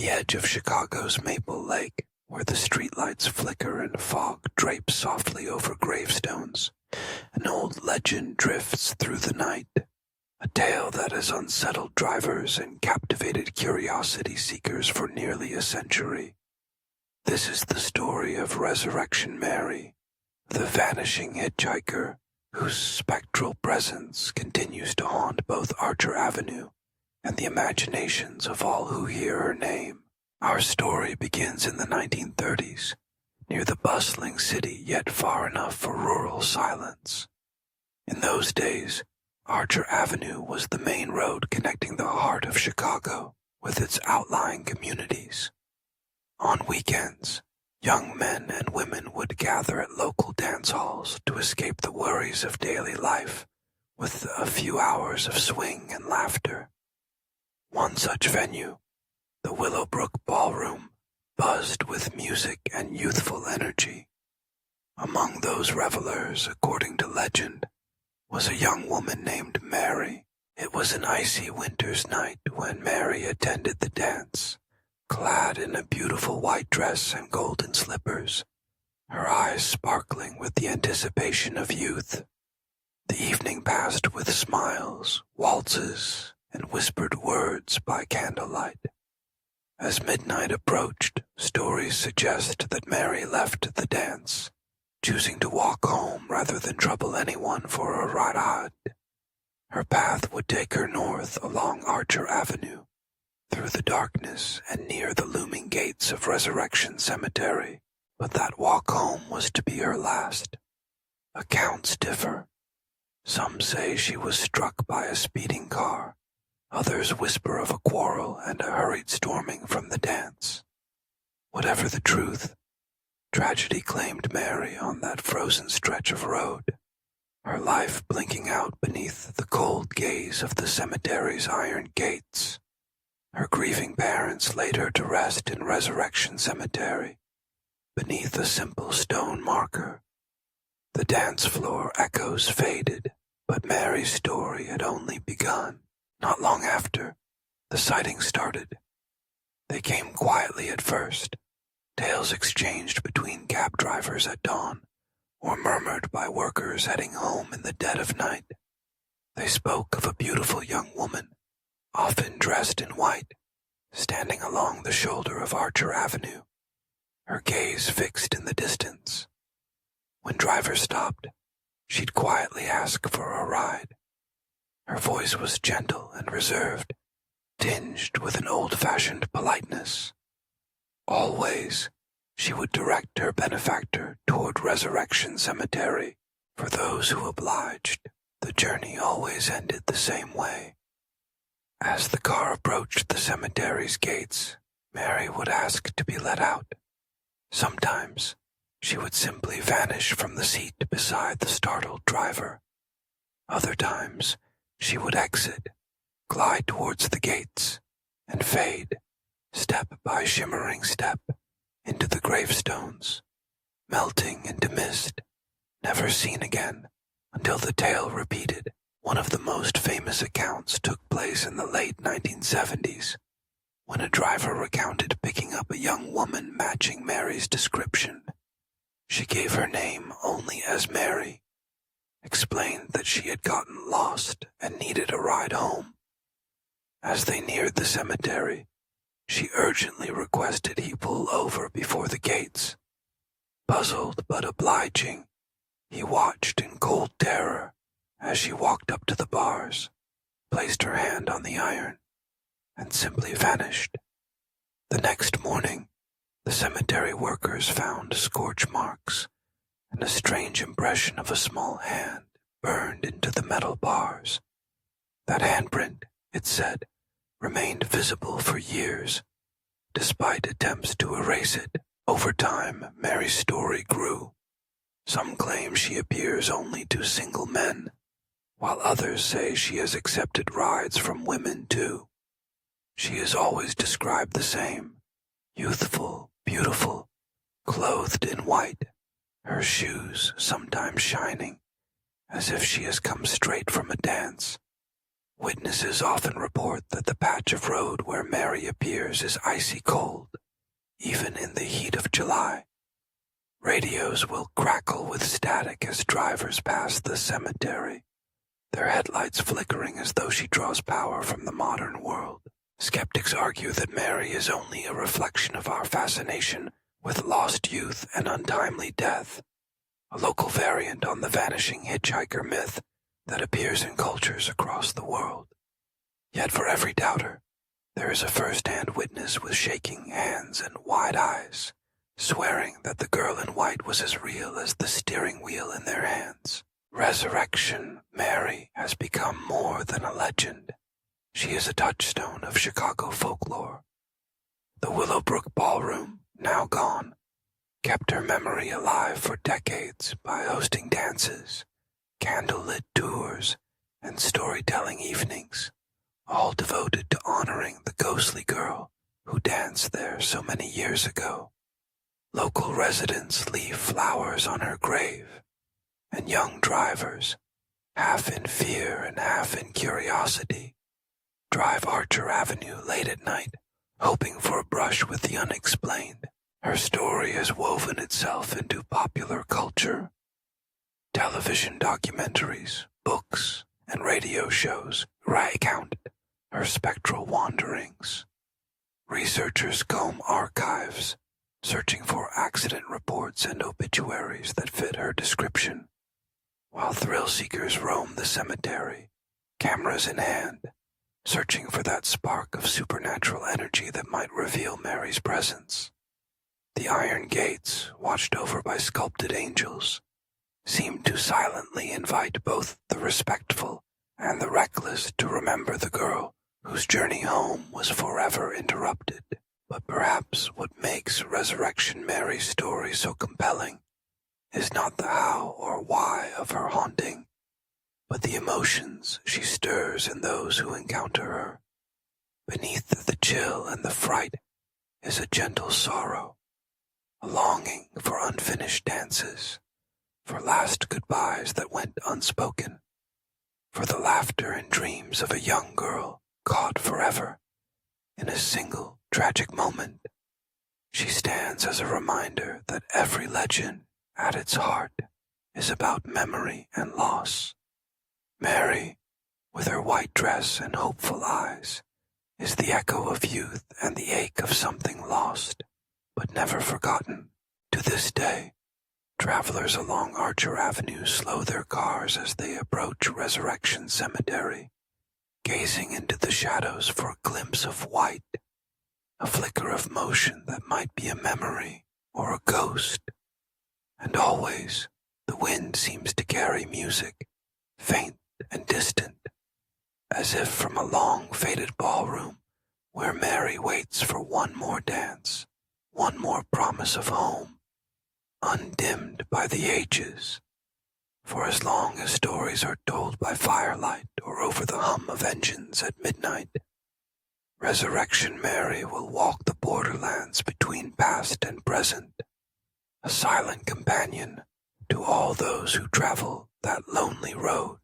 the edge of Chicago's Maple Lake, where the streetlights flicker and fog drapes softly over gravestones, an old legend drifts through the night, a tale that has unsettled drivers and captivated curiosity seekers for nearly a century. This is the story of Resurrection Mary, the vanishing hitchhiker whose spectral presence continues to haunt both Archer Avenue and the imaginations of all who hear her name. Our story begins in the 1930s, near the bustling city yet far enough for rural silence. In those days, Archer Avenue was the main road connecting the heart of Chicago with its outlying communities. On weekends, young men and women would gather at local dance halls to escape the worries of daily life with a few hours of swing and laughter. One such venue, the Willowbrook Ballroom, buzzed with music and youthful energy. Among those revelers, according to legend, was a young woman named Mary. It was an icy winter's night when Mary attended the dance, clad in a beautiful white dress and golden slippers, her eyes sparkling with the anticipation of youth. The evening passed with smiles, waltzes, and whispered words by candlelight. As midnight approached, stories suggest that Mary left the dance, choosing to walk home rather than trouble anyone for a ride. Her path would take her north along Archer Avenue, through the darkness and near the looming gates of Resurrection Cemetery, but that walk home was to be her last. Accounts differ. Some say she was struck by a speeding car. Others whisper of a quarrel and a hurried storming from the dance. Whatever the truth, tragedy claimed Mary on that frozen stretch of road, her life blinking out beneath the cold gaze of the cemetery's iron gates. Her grieving parents laid her to rest in Resurrection Cemetery, beneath a simple stone marker. The dance floor echoes faded, but Mary's story had only begun. Not long after, the sightings started. They came quietly at first, tales exchanged between cab drivers at dawn, or murmured by workers heading home in the dead of night. They spoke of a beautiful young woman, often dressed in white, standing along the shoulder of Archer Avenue, her gaze fixed in the distance. When drivers stopped, she'd quietly ask for a ride. Her voice was gentle and reserved, tinged with an old-fashioned politeness. Always, she would direct her benefactor toward Resurrection Cemetery. For those who obliged, the journey always ended the same way. As the car approached the cemetery's gates, Mary would ask to be let out. Sometimes, she would simply vanish from the seat beside the startled driver. Other times, she would exit, glide towards the gates, and fade, step by shimmering step, into the gravestones, melting into mist, never seen again, until the tale repeated. One of the most famous accounts took place in the late 1970s, when a driver recounted picking up a young woman matching Mary's description. She gave her name only as Mary, explained that she had gotten lost and needed a ride home. As they neared the cemetery, she urgently requested he pull over before the gates. Puzzled but obliging, he watched in cold terror as she walked up to the bars, placed her hand on the iron, and simply vanished. The next morning, the cemetery workers found scorch marks and a strange impression of a small hand burned into the metal bars. That handprint, it said, remained visible for years, despite attempts to erase it. Over time, Mary's story grew. Some claim she appears only to single men, while others say she has accepted rides from women too. She is always described the same, youthful, beautiful, clothed in white, her shoes sometimes shining, as if she has come straight from a dance. Witnesses often report that the patch of road where Mary appears is icy cold, even in the heat of July. Radios will crackle with static as drivers pass the cemetery, their headlights flickering as though she draws power from the modern world. Skeptics argue that Mary is only a reflection of our fascination with lost youth and untimely death, a local variant on the vanishing hitchhiker myth that appears in cultures across the world. Yet for every doubter, there is a first-hand witness with shaking hands and wide eyes, swearing that the girl in white was as real as the steering wheel in their hands. Resurrection Mary has become more than a legend. She is a touchstone of Chicago folklore. The Willowbrook Ballroom, now gone, kept her memory alive for decades by hosting dances, candlelit tours, and storytelling evenings, all devoted to honoring the ghostly girl who danced there so many years ago. Local residents leave flowers on her grave, and young drivers, half in fear and half in curiosity, drive Archer Avenue late at night, hoping for a brush with the unexplained. Her story has woven itself into popular culture. Television documentaries, books, and radio shows recount her spectral wanderings. Researchers comb archives, searching for accident reports and obituaries that fit her description, while thrill seekers roam the cemetery, cameras in hand, searching for that spark of supernatural energy that might reveal Mary's presence. The iron gates, watched over by sculpted angels, seem to silently invite both the respectful and the reckless to remember the girl whose journey home was forever interrupted. But perhaps what makes Resurrection Mary's story so compelling is not the how or why of her haunting, but the emotions she stirs in those who encounter her. Beneath the chill and the fright is a gentle sorrow, a longing for unfinished dances, for last goodbyes that went unspoken, for the laughter and dreams of a young girl caught forever in a single tragic moment. She stands as a reminder that every legend, at its heart, is about memory and loss. Mary, with her white dress and hopeful eyes, is the echo of youth and the ache of something lost, but never forgotten. To this day, travelers along Archer Avenue slow their cars as they approach Resurrection Cemetery, gazing into the shadows for a glimpse of white, a flicker of motion that might be a memory or a ghost. And always, the wind seems to carry music, faint and distant, as if from a long faded ballroom where Mary waits for one more dance, one more promise of home, undimmed by the ages. For as long as stories are told by firelight or over the hum of engines at midnight, Resurrection Mary will walk the borderlands between past and present, a silent companion to all those who travel that lonely road.